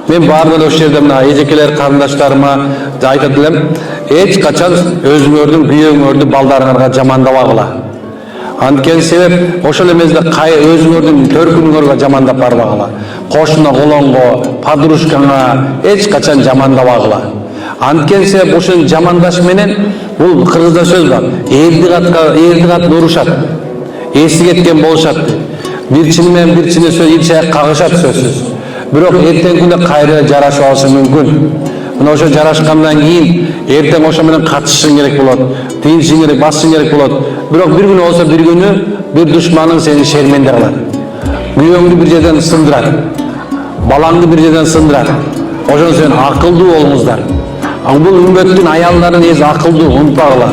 Мен баарына ошол жерде мына эжекелер карындаштарыма айтат элем, эч качан өзүңөрдүн күйөөңөрдү балдарыңарга жамандабагыла. Анткени себеп ошол эмеде өзүңөрдүн төркүнүңөргө жамандап барбагыла. Кошуна, колоңго, подружкаңа эч качан жамандабагыла. Анткени себеп ошол жамандаш менен бул кыргызда сөз бар. Элди катты урушат. Эси кеткен болушат. Бирчини менен бирчини сөз иче кагышат сөзсүз. Бирок эртең күнү кайра жарашып алышы мүмкүн. Мына ошо жарашкандан кийин эртең ошо менен катышышың керек болот. Тийишиң керек, басышың керек болот. Бирок бир күнү болсо бир күнү бир душманың сени шерменде кылат. Күйөөңдү бир жерден сындырат. Балаңды бир жерден сындырат. Ошон сен акылдуу болуңуздар. Бул үммөттүн аялдарын эз акылдуу, унутпагыла.